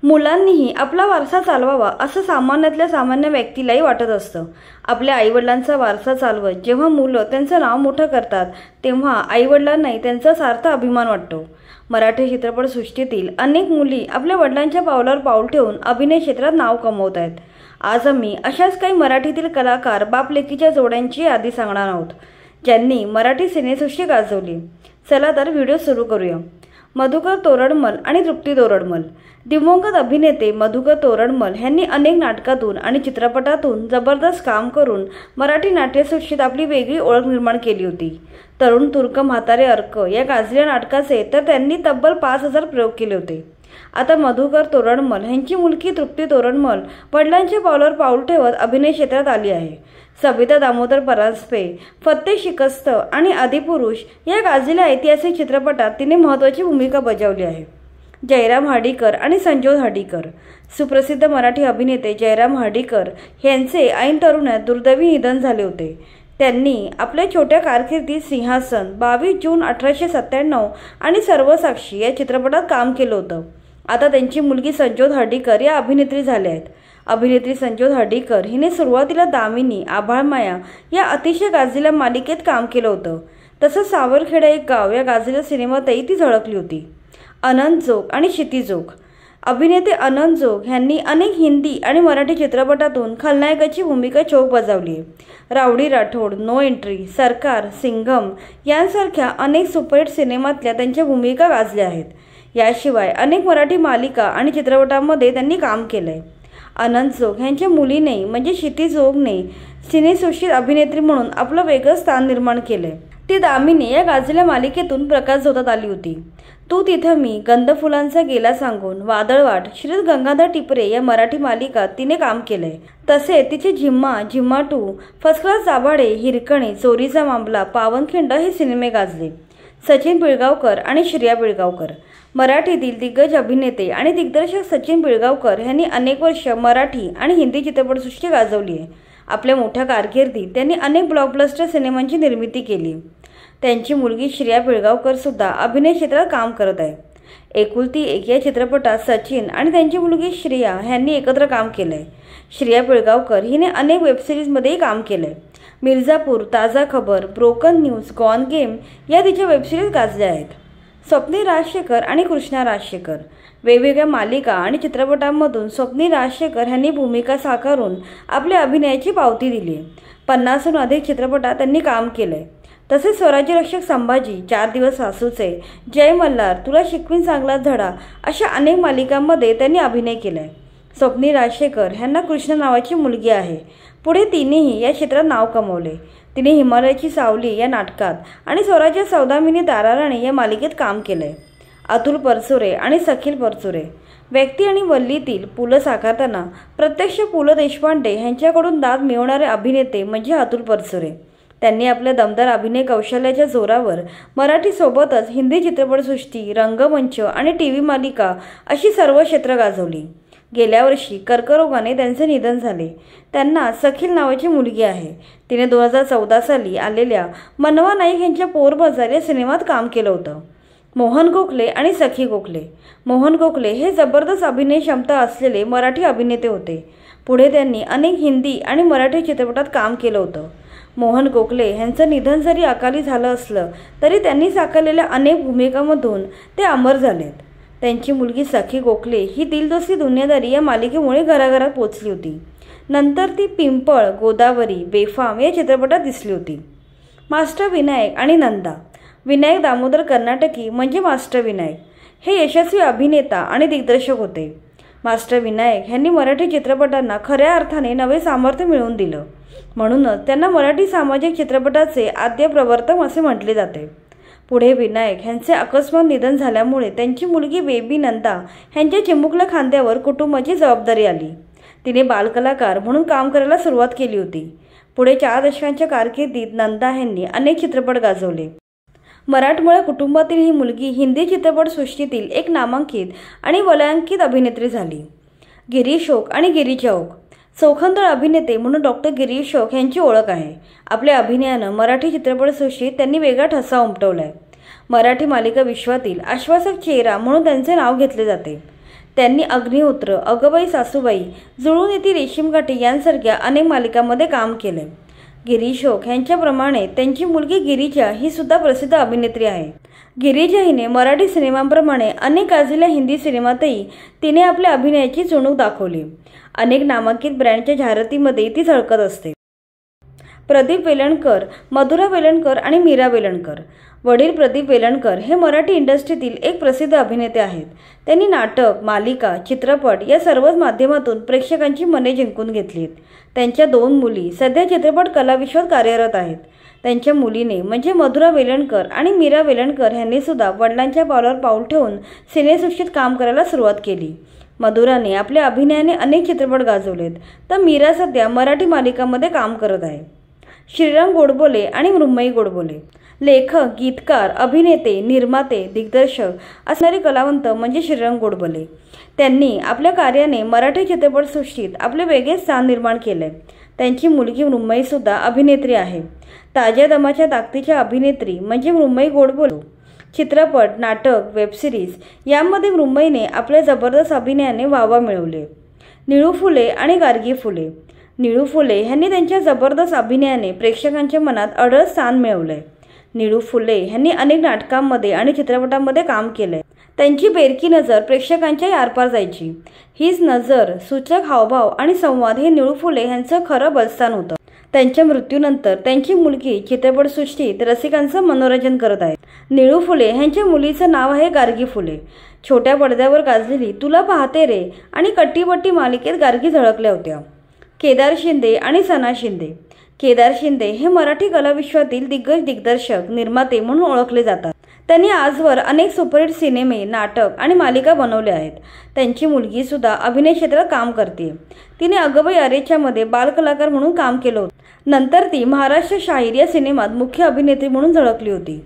मुलांनीही आपला वारसा चालवावा असं सामान्यातल्या सामान्य व्यक्तीलाही वाटत असतं। आपल्या आईवडिलांचा वारसा चालवत जेव्हा मुलं त्यांचं नाव मोठं करतात तेव्हा आईवडिलांनाही त्यांचा सार्थ अभिमान वाटतो। मराठी चित्रपटसृष्टीतील अनेक मुली आपल्या वडिलांच्या पावलावर पाऊल ठेवून अभिनय क्षेत्रात नाव कमवत आहेत। आज आम्ही अशाच काही मराठीतील कलाकार बाप लेकीच्या जोड्यांची यादी सांगणार आहोत ज्यांनी मराठी सिनेसृष्टी गाजवली। चला तर व्हिडिओ सुरू करूया। मधुकर तोरडमल आणि तृप्ती तोरडमल। दिवंगत अभिनेते मधुकर तोरडमल यांनी अनेक नाटकातून आणि चित्रपटातून जबरदस्त काम करून मराठी नाट्यसृष्टीत आपली वेगळी ओळख निर्माण केली होती। तरुण तुर्क म्हातारे अर्क या गाजलेल्या नाटकाचे तर त्यांनी तब्बल 5000 प्रयोग केले होते। आता मधुकर तोरडमल यांची मुलगी तृप्ती तोरडमल वडिलांच्या पावलावर पाऊल ठेवत अभिनय क्षेत्रात आली आहे। सविता दामोदर परांजपे, फत्ते शिकस्त आणि आदिपुरुष या गाजलेल्या ऐतिहासिक चित्रपटात तिने महत्त्वाची भूमिका बजावली आहे। जयराम हर्डीकर आणि संजोग हर्डीकर। सुप्रसिद्ध मराठी अभिनेते जयराम हर्डीकर यांचे ऐन तरुणात दुर्दैवी निधन झाले होते। त्यांनी आपल्या छोट्या कारकिर्दीत सिंहासन, 22 जून 1897 आणि सर्वसाक्षी या चित्रपटात काम केलं होतं। आता त्यांची मुलगी संजोग हर्डीकर या अभिनेत्री झाल्या आहेत। अभिनेत्री संजोग हर्डीकर हिने सुरुवातीला दामिनी, आभाळमाया या अतिशय गाजलेल्या मालिकेत काम केलं होतं। तसंच सावरखेडा एक गाव या गाजलेल्या सिनेमातही ती झळकली होती। अनंत जोग आणि क्षिती जोग। अभिनेते अनंत जोग यांनी अनेक हिंदी आणि मराठी चित्रपटातून खलनायकाची भूमिका चोख बजावली आहे। रावडी राठोड, नो एंट्री, सरकार, सिंघम यांसारख्या अनेक सुपरहिट सिनेमातल्या त्यांच्या भूमिका गाजल्या आहेत। याशिवाय अनेक मराठी मालिका आणि चित्रपटांमध्ये त्यांनी काम केलंय। अनंत जोग यांच्या मुलीने म्हणजे क्षिती जोगने सिनेसृष्टीत अभिनेत्री म्हणून आपलं वेगळं स्थान निर्माण केलंय। ती दामिनी या गाजलेल्या मालिकेतून प्रकाशझोतात आली होती। तू तिथं मी, गंध फुलांचा गेला सांगून, वादळवाट, श्री गंगाधर टिपरे या मराठी मालिकात तिने काम केलंय। तसेच तिचे झिम्मा, झिम्मा 2, फर्स्ट क्लास दाभाडे, हिरकणी, चोरीचा मामला, पावनखिंड हे सिनेमे गाजले। सचिन पिळगावकर आणि श्रेया पिळगावकर। मराठीतील दिग्गज अभिनेते आणि दिग्दर्शक सचिन पिळगावकर यांनी अनेक वर्ष मराठी आणि हिंदी चित्रपटसृष्टी गाजवली आहे। आपल्या मोठ्या कारकिर्दीत त्यांनी अनेक ब्लॉकबस्टर सिनेमांची निर्मिती केली। त्यांची मुलगी श्रेया पिळगावकर सुद्धा अभिनय क्षेत्रात काम करत आहे। एकुलती एक या चित्रपटात सचिन आणि त्यांची मुलगी श्रेया यांनी एकत्र काम केलंय। श्रेया पिळगावकर हिने अनेक वेबसिरीजमध्येही काम केलंय। मिर्झापूर, ताजा खबर, ब्रोकन न्यूज, गॉन गेम या तिच्या वेबसिरीज गाजल्या आहेत। स्वप्नी राजशेखर आणि कृष्णा राजशेखर। वेगवेगळ्या मालिका आणि चित्रपटांमधून स्वप्नी राजशेखर यांनी भूमिका साकारून आपल्या अभिनयाची पावती दिली आहे। 50हून अधिक चित्रपटात त्यांनी काम केलंय। तसेच स्वराज्य रक्षक संभाजी, 4 दिवस सासूचे, जय मल्हार, तुला शिकवीन चांगला धडा अशा अनेक मालिकांमध्ये त्यांनी अभिनय केलाय। स्वप्नी राजशेखर यांना कृष्ण नावाची मुलगी आहे। पुढे तिनेही या क्षेत्रात नाव कमवले। तिने हिमालयाची सावली या नाटकात आणि स्वराज्य सौदामिनी दाराराणी या मालिकेत काम केलंय। अतुल परचुरे आणि सखिल परचुरे। व्यक्ती आणि वल्लीतील पुलं साकारताना प्रत्यक्ष पु ल देशपांडे यांच्याकडून दाद मिळवणारे अभिनेते म्हणजे अतुल परचुरे। त्यांनी आपल्या दमदार अभिनय कौशल्याच्या जोरावर मराठीसोबतच हिंदी चित्रपटसृष्टी, रंगमंच आणि टीव्ही मालिका अशी सर्व क्षेत्र गाजवली। गेल्या वर्षी कर्करोगाने त्यांचे निधन झाले। त्यांना सखिल नावाची मुलगी आहे। तिने 2014 साली आलेल्या मनवा नाईक यांच्या पोरबाजार या सिनेमात काम केलं होतं। मोहन गोखले आणि सखी गोखले। मोहन गोखले हे जबरदस्त अभिनय क्षमता असलेले मराठी अभिनेते होते। पुढे त्यांनी अनेक हिंदी आणि मराठी चित्रपटात काम केलं होतं। मोहन गोखले यांचं निधन जरी अकाली झालं असलं तरी त्यांनी साकारलेल्या अनेक भूमिकांमधून ते अमर झालेत। त्यांची मुलगी सखी गोखले ही दिल दोस्ती दुनियादारी या मालिकेमुळे घराघरात पोचली होती। नंतर ती पिंपळ, गोदावरी, बेफाम या चित्रपटात दिसली होती। मास्टर विनायक आणि नंदा। विनायक दामोदर कर्नाटकी म्हणजे मास्टर विनायक हे यशस्वी अभिनेता आणि दिग्दर्शक होते। मास्टर विनायक यांनी मराठी चित्रपटांना खऱ्या अर्थाने नवे सामर्थ्य मिळवून दिलं। म्हणूनच त्यांना मराठी सामाजिक चित्रपटाचे आद्य प्रवर्तक असे म्हटले जाते। पुढे विनायक यांचे अकस्मात निधन झाल्यामुळे त्यांची मुलगी बेबी नंदा यांच्या चिमुकल्या खांद्यावर कुटुंबाची जबाबदारी आली। तिने बालकलाकार म्हणून काम करायला सुरुवात केली होती। पुढे 4 दशकांच्या कारकिर्दीत नंदा यांनी अनेक चित्रपट गाजवले। मराठमोळ्या कुटुंबातील ही मुलगी हिंदी चित्रपटसृष्टीतील एक नामांकित आणि वलयांकित अभिनेत्री झाली। गिरीश ओक आणि गिरीजा ओक। चोखंदळ अभिनेते म्हणून डॉक्टर गिरीश ओक यांची ओळख आहे। आपल्या अभिनयानं मराठी चित्रपटसृष्टीत त्यांनी वेगळा ठसा उमटवलाय। मराठी मालिका विश्वातील आश्वासक चेहरा म्हणून त्यांचे नाव घेतले जाते। त्यांनी अग्निहोत्र, अगबाई सासूबाई, जुळून येती रेशीमकाठी यांसारख्या अनेक मालिकांमध्ये काम केले। गिरीश ओक यांच्याप्रमाणे त्यांची मुलगी गिरिजा ही सुद्धा प्रसिद्ध अभिनेत्री आहे। गिरिजा हिने मराठी सिनेमांप्रमाणे अनेक गाजलेल्या हिंदी सिनेमातही तिने आपल्या अभिनयाची चुणूक दाखवली। अनेक नामांकित ब्रँडच्या जाहिरातीमध्ये ती झळकत असते। प्रदीप वेलणकर, मधुरा वेलणकर आणि मीरा वेलणकर। वडील प्रदीप वेलणकर हे मराठी इंडस्ट्रीतील एक प्रसिद्ध अभिनेते आहेत। त्यांनी नाटक, मालिका, चित्रपट या सर्वच माध्यमातून प्रेक्षकांची मने जिंकून घेतलीत। त्यांच्या 2 मुली सध्या चित्रपट कलाविश्वात कार्यरत आहेत। त्यांच्या मुलीने म्हणजे मधुरा वेलणकर आणि मीरा वेलणकर यांनी सुद्धा वडिलांच्या पावलावर पाऊल ठेवून सिनेसृष्टीत काम करायला सुरुवात केली। मधुराने आपल्या अभिनयाने अनेक चित्रपट गाजवलेत, तर मीरा सध्या मराठी मालिकांमध्ये काम करत आहे। श्रीराम गोडबोले आणि मृण्मयी गोडबोले। लेखक, गीतकार, अभिनेते, निर्माते, दिग्दर्शक असणारे कलावंत म्हणजे श्रीराम गोडबोले। त्यांनी आपल्या कार्याने मराठी चित्रपटसृष्टीत आपले वेगळे स्थान निर्माण केले। त्यांची मुलगी मृण्मयी सुद्धा अभिनेत्री आहे। ताज्या दमाच्या ताकदीच्या अभिनेत्री म्हणजे मृण्मयी गोडबोले। चित्रपट, नाटक, वेबसिरीज यामध्ये मृण्मयीने आपल्या जबरदस्त अभिनयाने वाहवा मिळवले। निळू फुले आणि गार्गी फुले। निळू फुले यांनी त्यांच्या जबरदस्त अभिनयाने प्रेक्षकांच्या मनात अढळ स्थान मिळवले। निळू फुले यांनी अनेक नाटकांमध्ये आणि चित्रपटांमध्ये काम केले। त्यांची बेरकी नजर प्रेक्षकांच्या आरपार जायची। हीच नजर, सूचक हावभाव आणि संवाद हे निळू फुले यांचं खरं बलस्थान होतं। त्यांच्या मृत्यूनंतर त्यांची मुलगी चित्रपटसृष्टीत रसिकांचं मनोरंजन करत आहे। निळू फुले यांच्या मुलीचं नाव आहे गार्गी फुले। छोट्या पडद्यावर गाजलेली तुला पाहते रे आणि कट्टीबट्टी मालिकेत गार्गी झळकल्या होत्या। केदार शिंदे आणि सना शिंदे। केदार शिंदे हे मराठी कलाविश्वातील दिग्गज दिग्दर्शक, निर्माते म्हणून ओळखले जातात। त्यांनी आजवर अनेक सुपरहिट सिनेमे, नाटक आणि मालिका बनवल्या आहेत। त्यांची मुलगी सुद्धा अभिनय क्षेत्रात काम करते। तिने अगबाई अरेच्यामध्ये बालकलाकार म्हणून काम केलं होतं। नंतर ती महाराष्ट्र शाहीर या सिनेमात मुख्य अभिनेत्री म्हणून झळकली होती।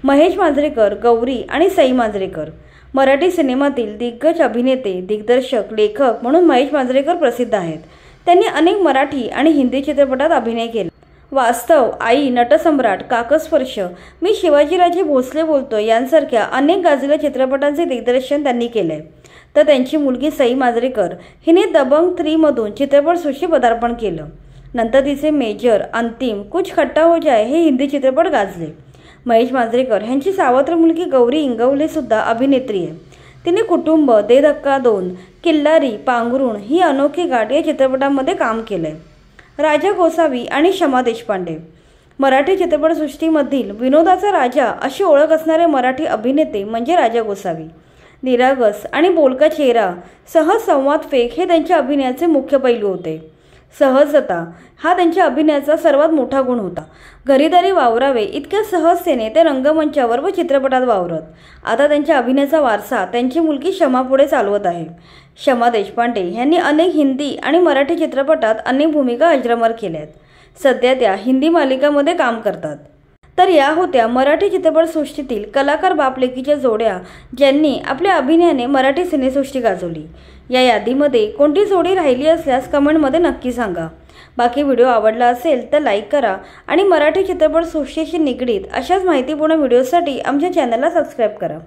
महेश मांजरेकर, गौरी आणि सई मांजरेकर। मराठी सिनेमातील दिग्गज अभिनेते, दिग्दर्शक, लेखक म्हणून महेश मांजरेकर प्रसिद्ध आहेत। त्यांनी अनेक मराठी आणि हिंदी चित्रपटात अभिनय केला। वास्तव, आई, नटसम्राट, काकस्पर्श, मी शिवाजीराजे भोसले बोलतो यांसारख्या अनेक गाजलेल्या चित्रपटांचे दिग्दर्शन त्यांनी केले। तर त्यांची मुलगी सई मांजरेकर हिने दबंग 3 मधून चित्रपटसृष्टीत पदार्पण केलं। नंतर तिचे मेजर, अंतिम, कुछ खट्टा हो जाए हे हिंदी चित्रपट गाजले। महेश मांजरेकर यांची सावत्र मुलगी गौरी इंगवले सुद्धा अभिनेत्री आहे। तिने कुटुंब, दे धक्का 2, किल्लारी, पांघरुण ही अनोखी गाठ या चित्रपटांमध्ये काम केलंय। राजा गोसावी आणि शमा देशपांडे। मराठी चित्रपटसृष्टीमधील विनोदाचा राजा अशी ओळख असणारे मराठी अभिनेते म्हणजे राजा गोसावी। निरागस आणि बोलका चेहरा, सहज संवाद फेक हे त्यांच्या अभिनयाचे मुख्य पैलू होते। सहजता हा त्यांच्या अभिनयाचा सर्वात मोठा गुण होता। घरीदारी वावरावे इतक्या सहजतेने ते रंगमंचावर व चित्रपटात वावरत। आता त्यांच्या अभिनयाचा वारसा त्यांची मुलगी शमा पुढे चालवत आहे। शमा देशपांडे यांनी अनेक हिंदी आणि मराठी चित्रपटात अनेक भूमिका अजरामर केल्यात। सध्या त्या हिंदी मालिकांमध्ये काम करतात। तर या होत्या मराठी चित्रपटसृष्टीतील कलाकार बापलेकीच्या जोड्या ज्यांनी आपल्या अभिनयाने मराठी सिनेसृष्टी गाजवली। या यादीमध्ये कोणती जोडी राहिली असल्यास कमेंटमध्ये नक्की सांगा। बाकी व्हिडिओ आवडला असेल तर लाईक करा आणि मराठी चित्रपटसृष्टीशी निगडीत अशाच माहितीपूर्ण व्हिडिओसाठी आमच्या चॅनलला सबस्क्राईब करा।